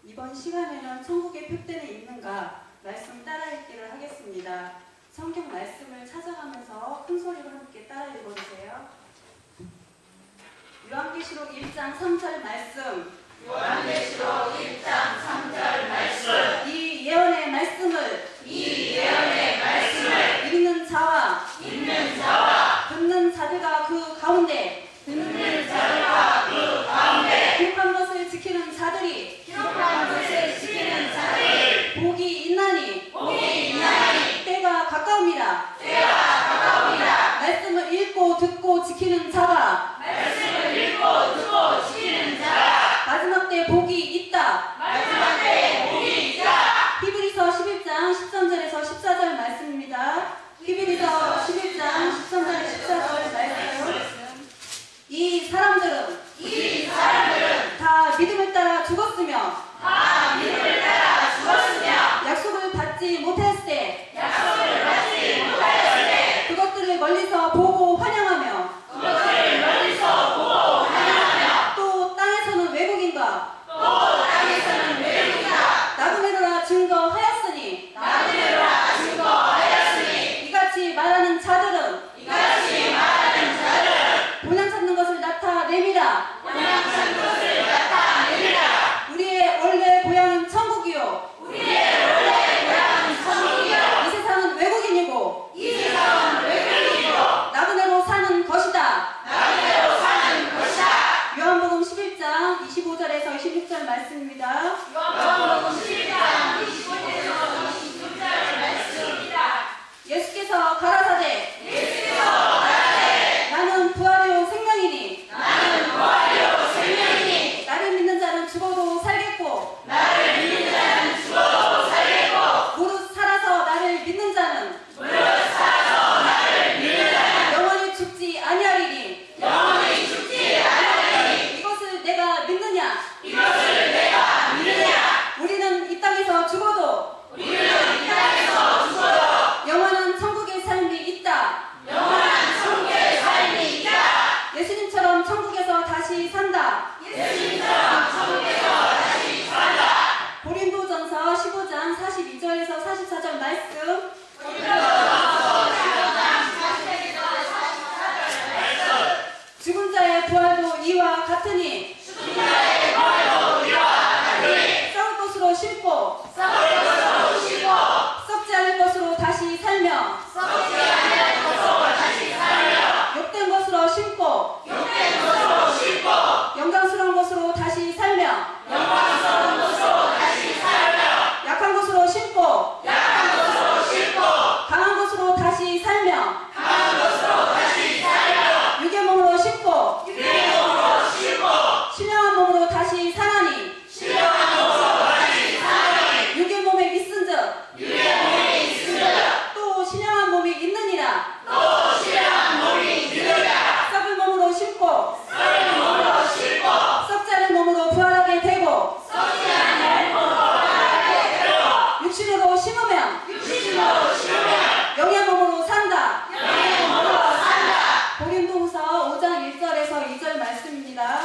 이번 시간에는 천국의 표대는 있는가 말씀 따라 읽기를 하겠습니다. 성경 말씀을 찾아가면서 큰 소리로 함께 따라 읽어주세요. 요한계시록 1장 3절 말씀. 요한계시록 1장 3절 말씀. 이 예언의 말씀을 읽는 자와 듣는 자들과 그 가운데 기록한 것을 지키는 자들이 복이 있나니 때가 가까움이라. 말씀을 읽고 듣고 지키는 자가 마지막 때 복이 있다. 히브리서 11장 13절에서 14절 말씀입니다. 히브리서 11장 13절에 14절 말씀. 이 사람들은 다 믿음을 따라 죽었으며 약속을 받지 못했을 때 그것들을 멀리서 보고 환영하며 또 땅에서는 외국인과 나그네로라 증거하였으니 이같이 말하는 자들은 본향 찾는 것을 나타내미라. 우리의 원래 고향은 천국이요 이 세상은 외국인이고 나그네로 사는 것이다. 요한복음 11장 25절에서 26절 말씀입니다. 예수께서 가라사대 나는 부활이요 생명이니 나를 믿는 자는 죽어도 살겠고 무릇 살아서 나를 믿는 자는 영원히 죽지 아니하리니 이것을 내가 믿느냐? 우리는 이 땅에서 죽어도 영원한 천국의 삶이 있다. 예수님처럼 천국에서 다시 산다. 고린도전서 15장 42절에서 44절 말씀. 죽은 자의 부활도 이와 같으니 썩을 것으로 심고 썩지 않을 것으로 다시 살며 욕된 것으로 심고 영광스러운 것으로 다시 살며 약한 것으로 심고 강한 것으로 다시 살며 육의 몸으로 심고 신령한 몸으로 다시 사나니 육의 몸에 있은즉 또 신령한 몸이 있느니라. 썩을 몸으로 심고 썩지 않은 몸으로 부활하게 되고 육신으로 심으면 영의 몸으로 산다. 고린도후서 5장 1절에서 2절 말씀입니다.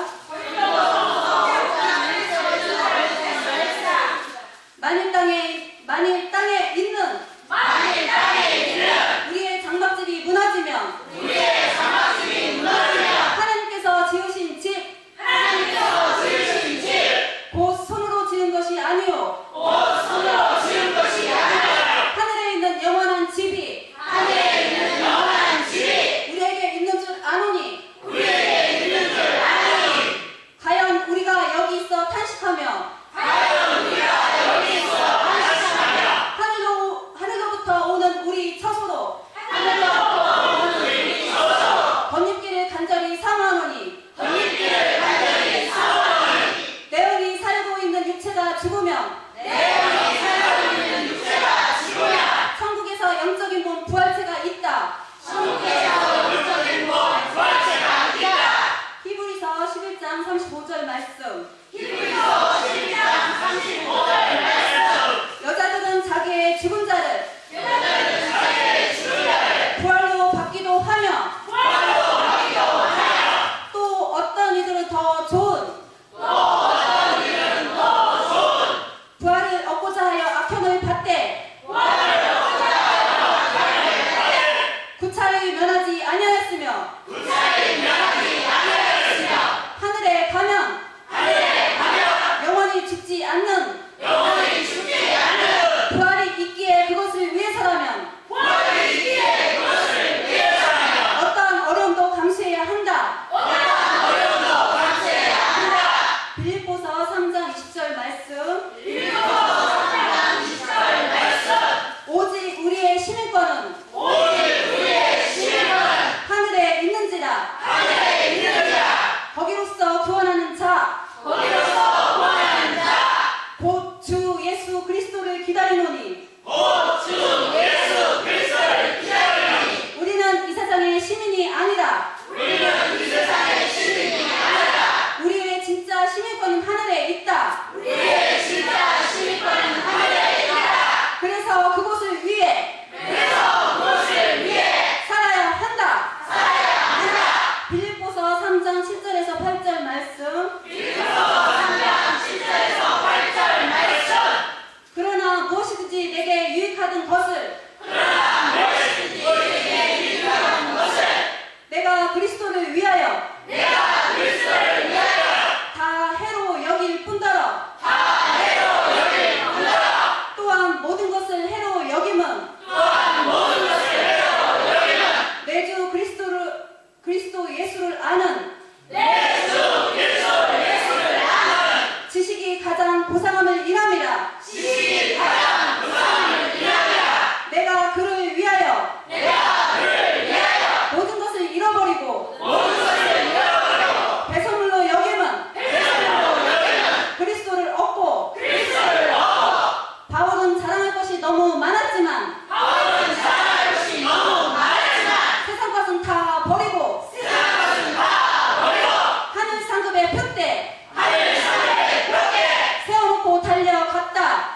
만일 땅에 있는 우리의 장막집이 무너지면 하나님께서 지으신 집 곧 손으로 지은 것이 아니요 하늘에 있는 영원한 집이 우리에게 있는 줄 아노니 과연 우리가 여기 있어 탄식하며 하늘로부터 오는 우리 처소로 덧입기를 간절히 사모하노니 내은이 살고 있는 육체가 죽으면 천국에서 영적인 몸 부활체가 있다. 히브리서 11장 35절 말씀. 여자들은 자기의 죽은 자를 부활로 받기도 하며 또 어떤 이들은 더 좋은 가장 보상함을 일함이라. 지식이 가장 보상함을 일함이라. 내가 그를 위하여 모든 것을 잃어버리고 배설물로 여김은 그리스도를 얻고. 바울은 자랑할 것이 너무 많았지만 세상 것은 다 버리고 하늘 상급의 표대 세워놓고 달려갔다.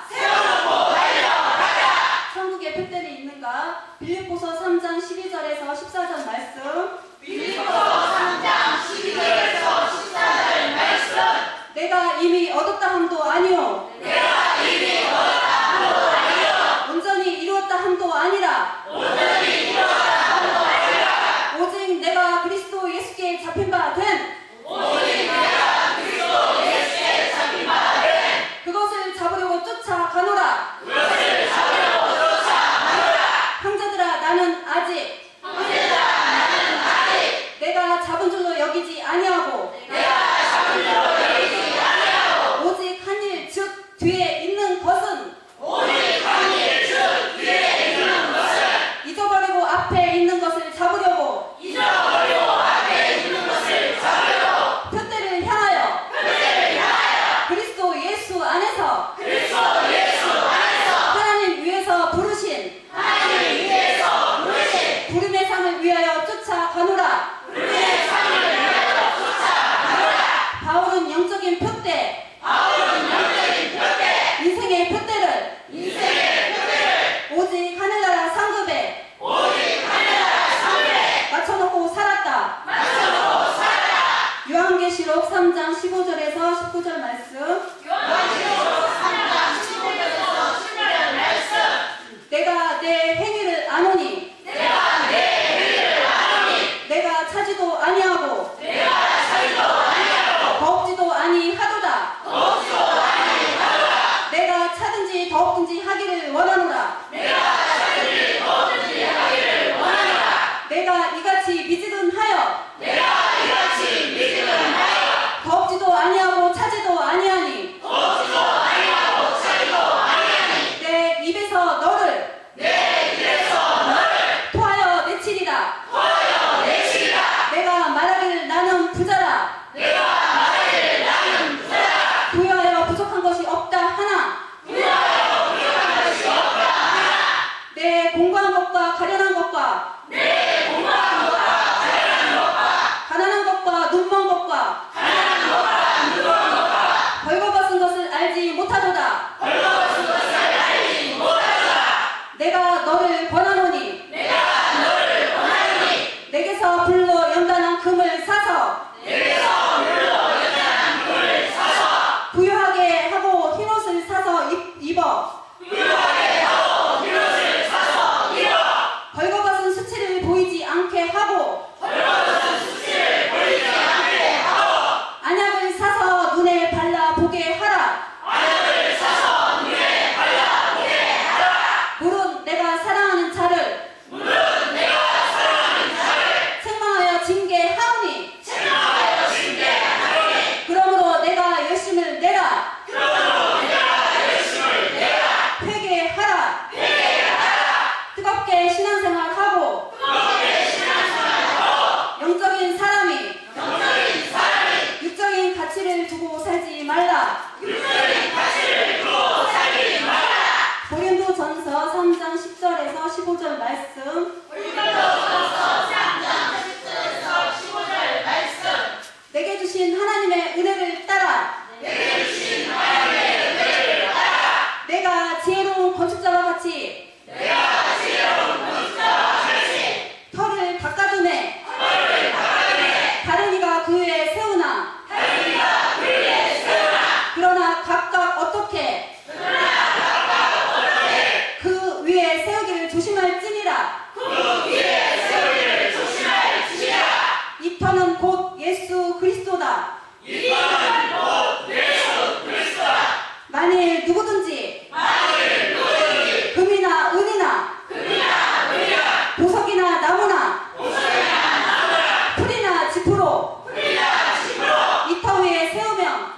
천국의 표대는 있는가? 빌립보서 3장 12절에서 14절 말씀. 내가 이미 얻었다 함도 아니요 온전히 이루었다 함도 아니라 오직 내가 그리스도 예수께 잡힌 바 된 그것을 잡으려고 쫓아가노라. 형제들아 나는 아직 내가 잡은 줄로 여기지 아니하고 오직 한 일 즉 뒤에 있는 것은 잊어버리고 앞에 있는 것을 잡으려고 표대를 향하여 그리스도 예수 안에서 하나님 위에서 부르신 부름의 상을 위하여 쫓아가노라. 바울은 영적인 표대 인생의 표대를 오직 하늘나라 상급에 맞춰놓고 살았다. 요한계시록 3장 15절에서 19절 말씀. 내가 내 행위를 아노니 내가 차지도 아니하고 더욱지도 아니하도다. 내가 차든지 더욱든지 하기를 원하노라. 내가 이같이 미지근 하여 더욱지도 아니하고 차지도 아니하니 내 입에서 너를 토하여 내치리라. 내가 말하기를 나는 부자라. 부여하여 부족한 것이 없다 하나 내 공고한 것과 가련한 것과 가난한 것과 눈먼 것과 벌거벗은 것을 알지 못하도다. 내가 너를 권하노니 내게서 불로 연단한 금을 사서 부유하게 하고 흰옷을 사서 입어 벌거벗은 수치를 보이지 않게 하고 안약을 사서 눈에 발라보게 하라. 물은 내가 사랑하는 자를 책망하여 징계하오니 그러므로 내가 열심을 내라. 회개하라. 뜨겁게 신앙생활하고 영적인 사람이 육적인 가치를 두고 살지 말라. 고린도전서 3장 10절에서 15절 말씀. 내게 주신 하나님의 은혜를 따라 내가 지혜로운 건축자와 같이 터를 닦아두매 다른 이가 그 위에 세우나 그러나 각각 어떻게 그 위에 세우기를 조심할지니라. 이 터는 곧 예수 그리스도다. 만일 누구든지 금이나 은이나 보석이나 나무나 풀이나 지푸로 이 터 위에 세우면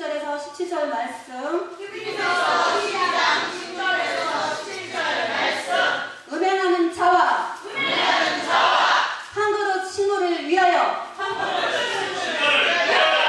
16절에서 17절 말씀. 히브리서 12장 10절에서 17절 말씀. 음행하는 자와 음행하는 자와 한 그릇 식물을 위하여 한 그릇 식물을 위하여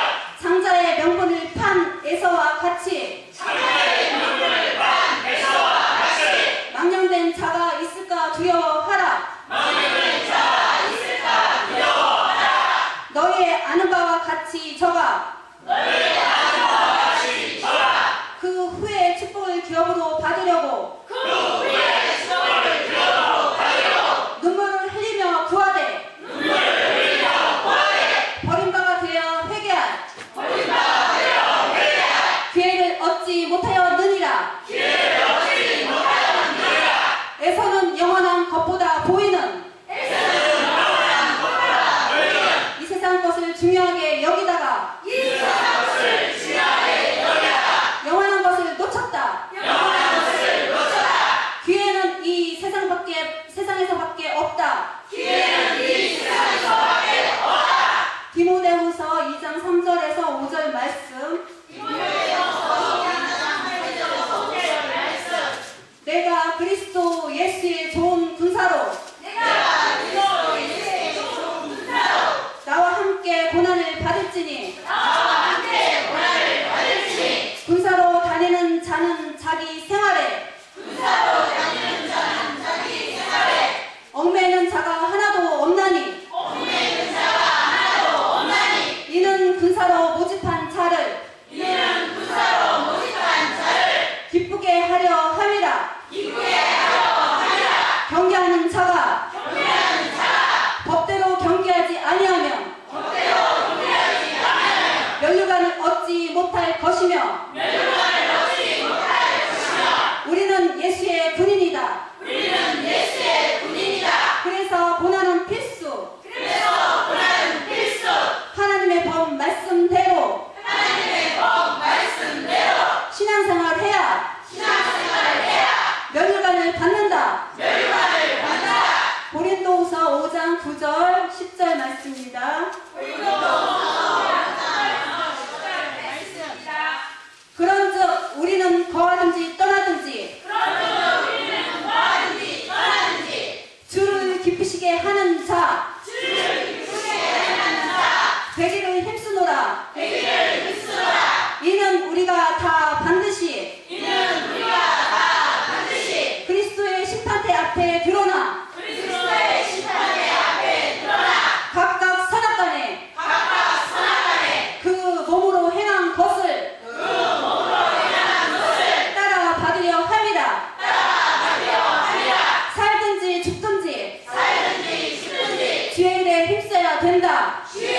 장자의 명분을 판 에서와 같이 장자의 명분을 판 에서와 같이 망령된 자가 있을까 두려워하라. 망령된 자가 있을까 두려워하라. 너희의 아는 바와 같이 저가 너희의 아는 바와 같이 저가 그 후에 축복을 기업으로 받으려고 그 후에 축복을 기업으로 받으려고 눈물을 흘리며 구하되 눈물을 흘리며 구하되 버린 바가 되어 회개할 버린 바가 되어 회개할 기회를 얻지 못하였느니라. 기회를 얻지 못하였느니라. 에서는 영원한 것보다 보이는 에서는 영원한 것보다 보이는 이 세상 것을 중요하게 여기다가 이 세상 것을 지나게 여기다가 영원한 것을 놓쳤다. 영원한 것을 놓쳐라. 기회는 이 세상에서밖에 없다. 기회는 이 세상에서밖에 없다. 디모데후서 2장 3절에서 5절 말씀. 내가 그리스도 예수의 좋은 군사로 내가 그리스도 예수의 좋은 군사로 나와 함께 고난을 받을지니 나와 함께 고난을 받을지니 군사로 다니는 자는 자기 생활에 군사로 다니는 자는 자기 생활에 얽매이는 자가 하나도 없나니 얽매이는 자가 하나도 없나니 이는 군사로 모집한 자를 이는 군사로 모집한 자를 기쁘게 하려 함이라. 기쁘게 하려 함이라. 경계하는 자가 경계하는 자가 법대로 경계하지 아니하면 법대로 경계하지 않으면 면류관을 얻지 못할 것이며 멸류관을 얻지 못할 것이며 우리는 예수의 군인이다. 우리는 예수의 군인이다. 그래서 고난은 필수. 그래서 고난은 필수. 하나님의 법 말씀대로 하나님의 법 말씀대로 신앙생활 해야 신앙생활을 해야 면류관을 받는다. 멸류관을 받는다. 고린도후서 5장 9절 10절 말씀입니다. 그런즉 우리는 거하든지 떠나든지 그러므로 우리는 뭐하든지 떠나든지 주를 기쁘시게 하는 자 주를 기쁘게 하는 자 되기를 힘쓰노라. 되기를 힘쓰노라. 이는 우리가 다 반드시 이는 우리가 다 반드시 그리스도의 심판대 앞에 드러나 그리스도의 심판대 앞에 드러나 각각 선악간에 각각 선악간에 그 몸으로 행한 것을 그 몸으로 행한 것을 따라 받으려 함이라. 받으려 함이라. 살든지 죽든지 살든지 죽든지 주의 일에 힘써야 된다. 주의